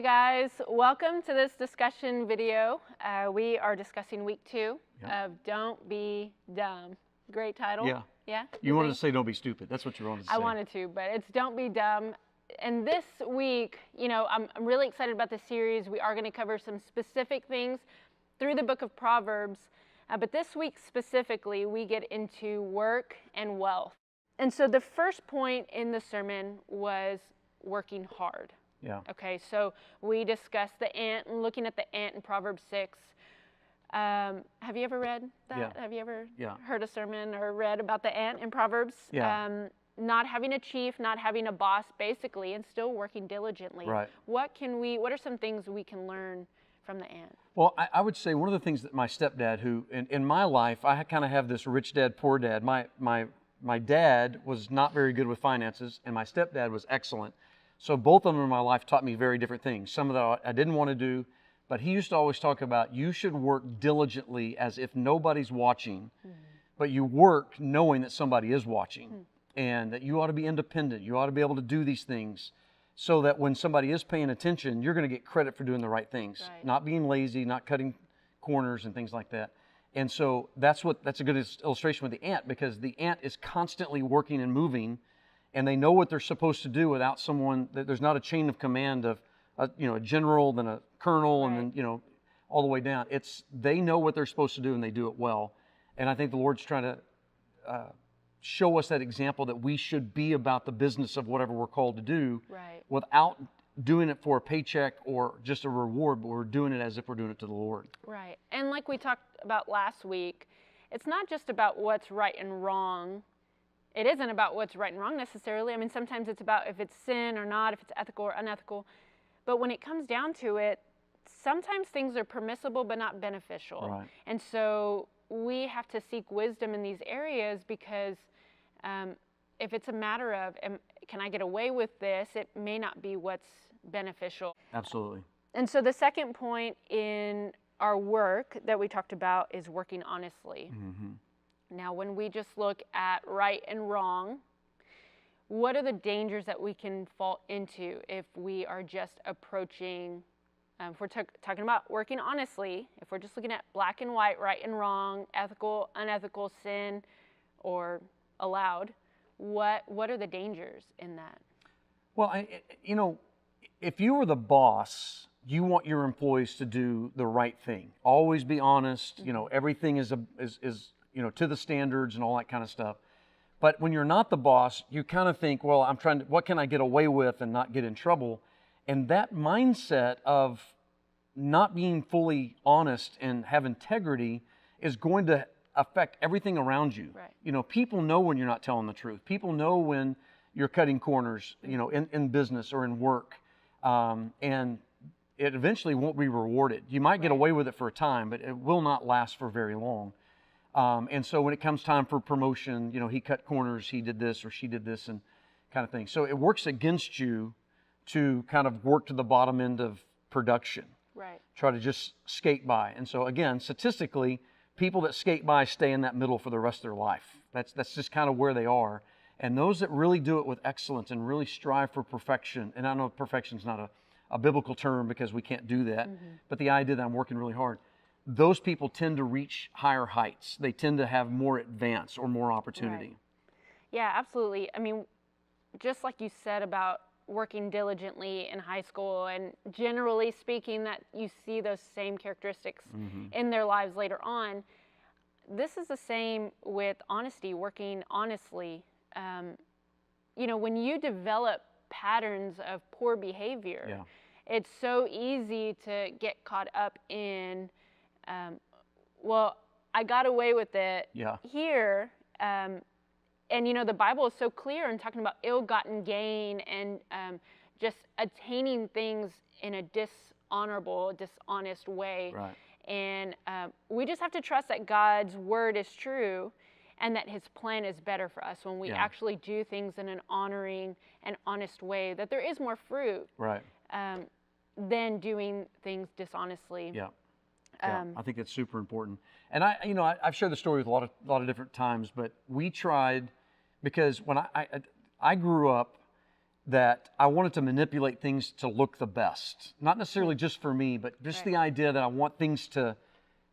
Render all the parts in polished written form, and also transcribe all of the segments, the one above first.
Hey guys, welcome to this discussion video. We are discussing week 2 of Don't Be Dumb. Great title. Yeah. Yeah? You wanted to say don't be stupid. That's what you wanted to say. I wanted to, but it's Don't Be Dumb. And this week, I'm really excited about this series. We are going to cover some specific things through the book of Proverbs. But this week specifically, we get into work and wealth. And so the first point in the sermon was working hard. Yeah. Okay, so we discussed the ant and looking at the ant in Proverbs 6. Have you ever read that? Yeah. Have you ever Yeah. heard a sermon or read about the ant in Proverbs? Yeah. Not having a chief, not having a boss, basically, and still working diligently. Right. What are some things we can learn from the ant? Well, I would say one of the things that my stepdad, who in my life, I kind of have this rich dad, poor dad. My dad was not very good with finances, and my stepdad was excellent. So both of them in my life taught me very different things. Some of that I didn't want to do, but he used to always talk about you should work diligently as if nobody's watching, but you work knowing that somebody is watching, and that you ought to be independent. You ought to be able to do these things so that when somebody is paying attention, you're going to get credit for doing the right things, not being lazy, not cutting corners and things like that. And so that's a good illustration with the ant, because the ant is constantly working and moving, and they know what they're supposed to do without someone. There's not a chain of command of a general, then a colonel, and then all the way down. They know what they're supposed to do, and they do it well. And I think the Lord's trying to show us that example that we should be about the business of whatever we're called to do, without doing it for a paycheck or just a reward, but we're doing it as if we're doing it to the Lord. Right. And like we talked about last week, it's not just about what's right and wrong. It isn't about what's right and wrong necessarily. I mean, sometimes it's about if it's sin or not, if it's ethical or unethical. But when it comes down to it, sometimes things are permissible but not beneficial. Right. And so we have to seek wisdom in these areas, because if it's a matter of, can I get away with this, it may not be what's beneficial. Absolutely. And so the second point in our work that we talked about is working honestly. Mm-hmm. Now, when we just look at right and wrong, what are the dangers that we can fall into if we are just approaching, if we're talking about working honestly, if we're just looking at black and white, right and wrong, ethical, unethical, sin, or allowed, what are the dangers in that? Well, if you were the boss, you want your employees to do the right thing. Always be honest. Everything is to the standards and all that kind of stuff. But when you're not the boss, you kind of think, well, what can I get away with and not get in trouble? And that mindset of not being fully honest and have integrity is going to affect everything around you. Right. People know when you're not telling the truth. People know when you're cutting corners, in business or in work. And it eventually won't be rewarded. You might get away with it for a time, but it will not last for very long. And so when it comes time for promotion, he cut corners, he did this or she did this, and kind of thing. So it works against you to kind of work to the bottom end of production. Right. Try to just skate by. And so again, statistically, people that skate by stay in that middle for the rest of their life. That's just kind of where they are. And those that really do it with excellence and really strive for perfection, and I know perfection's not a biblical term because we can't do that, but the idea that I'm working really hard, those people tend to reach higher heights. They tend to have more advance or more opportunity. Right. Yeah, absolutely. I mean, just like you said about working diligently in high school, and generally speaking that you see those same characteristics in their lives later on, this is the same with honesty, working honestly. When you develop patterns of poor behavior, it's so easy to get caught up in, well, I got away with it here. And the Bible is so clear in talking about ill-gotten gain and just attaining things in a dishonorable, dishonest way. Right. And we just have to trust that God's word is true, and that his plan is better for us when we actually do things in an honoring and honest way, that there is more fruit than doing things dishonestly. Yeah. I think that's super important. And I've shared the story with a lot of different times, but we tried, because when I grew up, that I wanted to manipulate things to look the best. Not necessarily just for me, but just the idea that I want things to,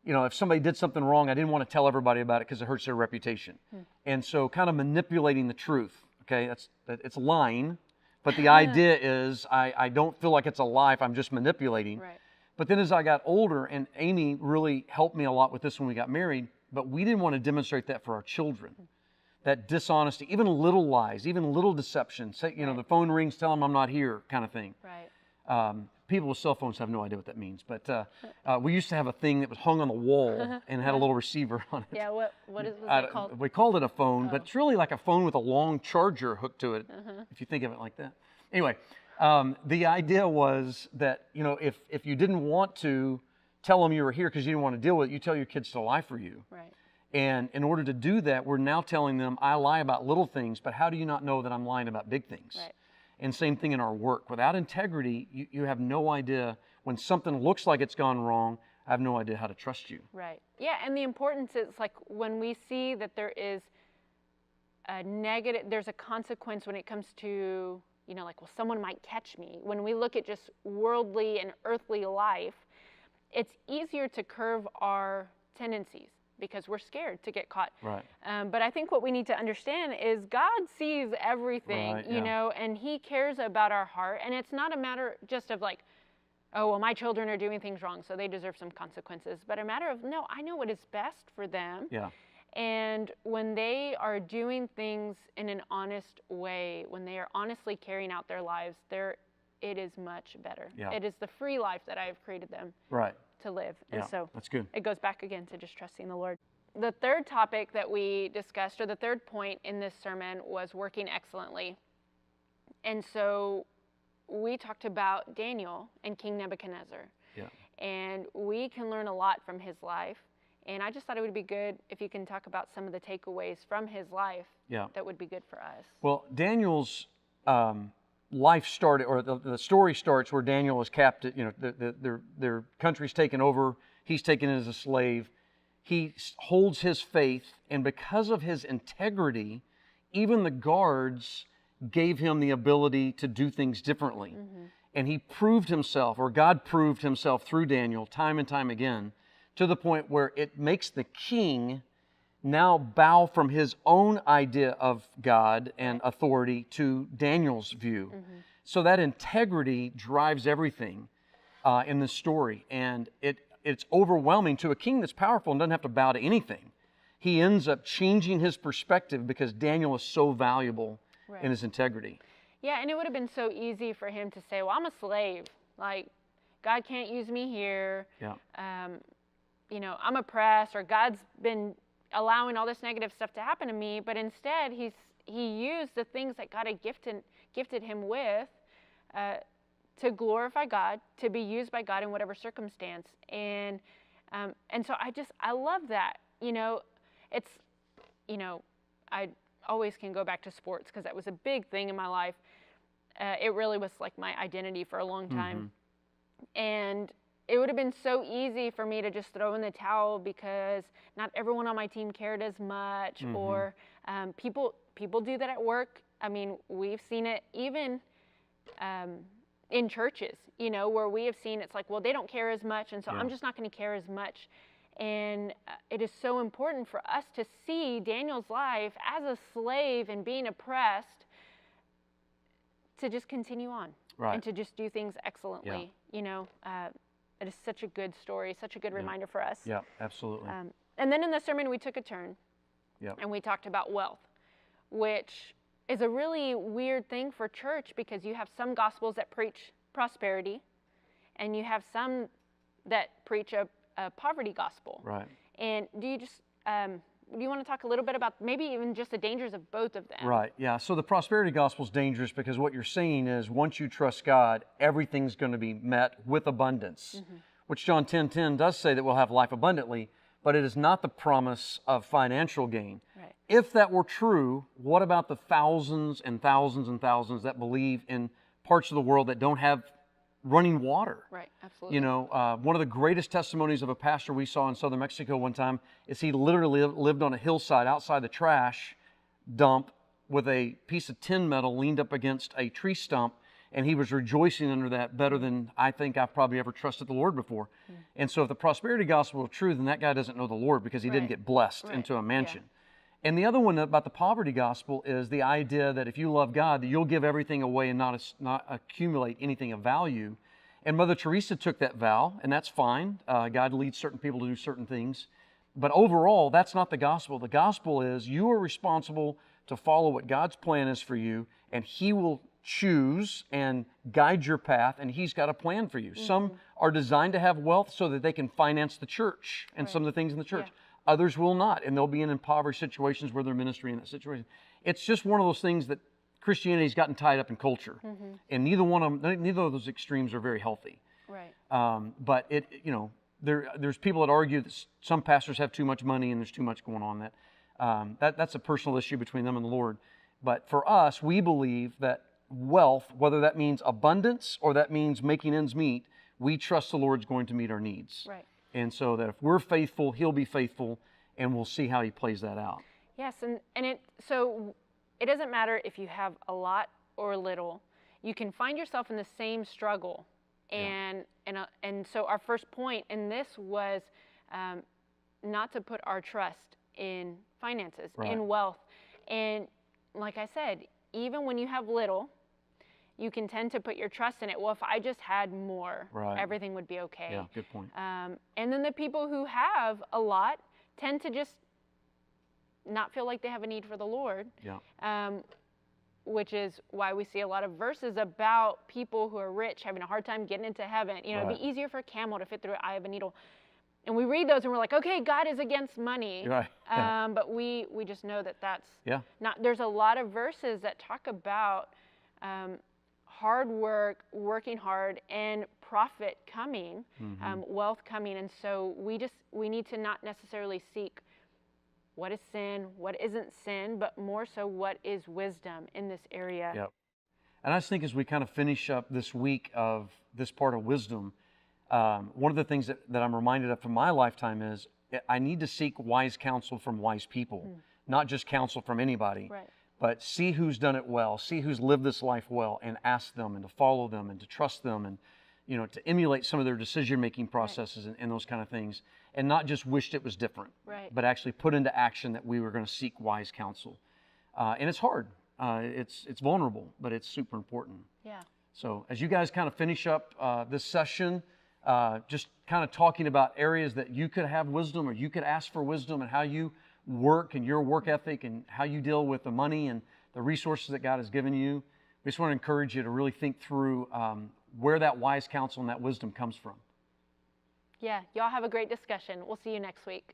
if somebody did something wrong, I didn't want to tell everybody about it because it hurts their reputation. And so kind of manipulating the truth, okay? It's lying, but the idea is I don't feel like it's a lie if I'm just manipulating. Right. But then as I got older, and Amy really helped me a lot with this when we got married, but we didn't want to demonstrate that for our children. That dishonesty, even little lies, even little deception. Say, the phone rings, tell them I'm not here, kind of thing. Right. People with cell phones have no idea what that means, but we used to have a thing that was hung on the wall and had a little receiver on it. Yeah, what was it called? We called it a phone, but it's really like a phone with a long charger hooked to it, if you think of it like that. Anyway, the idea was that, if you didn't want to tell them you were here because you didn't want to deal with it, you tell your kids to lie for you. Right. And in order to do that, we're now telling them, I lie about little things, but how do you not know that I'm lying about big things? Right. And same thing in our work. Without integrity, you have no idea. When something looks like it's gone wrong, I have no idea how to trust you. Right. Yeah, and the importance is like when we see that there is a negative, there's a consequence when it comes to, someone might catch me. When we look at just worldly and earthly life, it's easier to curb our tendencies because we're scared to get caught. Right. But I think what we need to understand is God sees everything, Right, and He cares about our heart. And it's not a matter just of like, oh, well, my children are doing things wrong, so they deserve some consequences. But a matter of, no, I know what is best for them. Yeah. And when they are doing things in an honest way, when they are honestly carrying out their lives, it is much better. Yeah. It is the free life that I have created them Right. to live. And Yeah, so that's good. it goes back again to just trusting the Lord. The third topic that we discussed, or the third point in this sermon, was working excellently. And so we talked about Daniel and King Nebuchadnezzar. Yeah. And we can learn a lot from his life. And I just thought it would be good if you can talk about some of the takeaways from his life that would be good for us. Well, Daniel's life started, or the story starts where Daniel is captive. Their country's taken over. He's taken as a slave. He holds his faith, and because of his integrity, even the guards gave him the ability to do things differently. And he proved himself, or God proved himself through Daniel time and time again, to the point where it makes the king now bow from his own idea of God and authority to Daniel's view. So that integrity drives everything in this story. And it's overwhelming to a king that's powerful and doesn't have to bow to anything. He ends up changing his perspective because Daniel is so valuable in his integrity. Yeah, and it would have been so easy for him to say, well, I'm a slave. Like, God can't use me here. Yeah. I'm oppressed, or God's been allowing all this negative stuff to happen to me. But instead, he used the things that God had gifted him with to glorify God, to be used by God in whatever circumstance. And so I love that. I always can go back to sports because that was a big thing in my life. It really was like my identity for a long time. And it would have been so easy for me to just throw in the towel because not everyone on my team cared as much, or people do that at work. I mean, we've seen it even in churches, where we have seen it's like, well, they don't care as much, and so I'm just not going to care as much. And it is so important for us to see Daniel's life as a slave and being oppressed, to just continue on and to just do things excellently. It is such a good story, such a good reminder for us. Yeah, absolutely. And then in the sermon, we took a turn and we talked about wealth, which is a really weird thing for church because you have some gospels that preach prosperity and you have some that preach a poverty gospel. Right. And do you want to talk a little bit about maybe even just the dangers of both of them? Right, yeah. So the prosperity gospel is dangerous because what you're saying is once you trust God, everything's going to be met with abundance, which John 10:10 does say that we'll have life abundantly, but it is not the promise of financial gain. Right. If that were true, what about the thousands and thousands and thousands that believe in parts of the world that don't have running water? Right, absolutely. One of the greatest testimonies of a pastor we saw in southern Mexico one time is he literally lived on a hillside outside the trash dump with a piece of tin metal leaned up against a tree stump, and he was rejoicing under that better than I think I've probably ever trusted the Lord before. And so if the prosperity gospel is true, then that guy doesn't know the Lord because he didn't get blessed into a mansion. And the other one about the poverty gospel is the idea that if you love God, that you'll give everything away and not accumulate anything of value. And Mother Teresa took that vow, and that's fine. God leads certain people to do certain things. But overall, that's not the gospel. The gospel is you are responsible to follow what God's plan is for you, and He will choose and guide your path, and He's got a plan for you. Some are designed to have wealth so that they can finance the church and some of the things in the church. Others will not, and they'll be in impoverished situations where they're ministering in that situation. It's just one of those things that Christianity's gotten tied up in culture, and neither of those extremes are very healthy. Right. But there's people that argue that some pastors have too much money and there's too much going on. That's a personal issue between them and the Lord. But for us, we believe that wealth, whether that means abundance or that means making ends meet, we trust the Lord's going to meet our needs. Right. And so that if we're faithful, He'll be faithful, and we'll see how He plays that out. Yes, so it doesn't matter if you have a lot or little. You can find yourself in the same struggle. And so our first point in this was not to put our trust in finances, in wealth. And like I said, even when you have little, you can tend to put your trust in it. Well, if I just had more, everything would be okay. Yeah, good point. And then the people who have a lot tend to just not feel like they have a need for the Lord. Yeah. Which is why we see a lot of verses about people who are rich having a hard time getting into heaven. It'd be easier for a camel to fit through the eye of a needle. And we read those and we're like, okay, God is against money. Right. But we just know that that's not. There's a lot of verses that talk about hard work, working hard, and profit coming, wealth coming. And so we need to not necessarily seek what is sin, what isn't sin, but more so what is wisdom in this area. Yep. And I just think as we kind of finish up this week of this part of wisdom, one of the things that I'm reminded of from my lifetime is I need to seek wise counsel from wise people, not just counsel from anybody, but see who's done it well, see who's lived this life well, and ask them and to follow them and to trust them and to emulate some of their decision-making processes and those kind of things, and not just wished it was different, but actually put into action that we were going to seek wise counsel. And it's hard. It's vulnerable, but it's super important. Yeah. So as you guys kind of finish up this session, just kind of talking about areas that you could have wisdom or you could ask for wisdom and how you work and your work ethic and how you deal with the money and the resources that God has given you, we just want to encourage you to really think through where that wise counsel and that wisdom comes from. Yeah, y'all have a great discussion. We'll see you next week.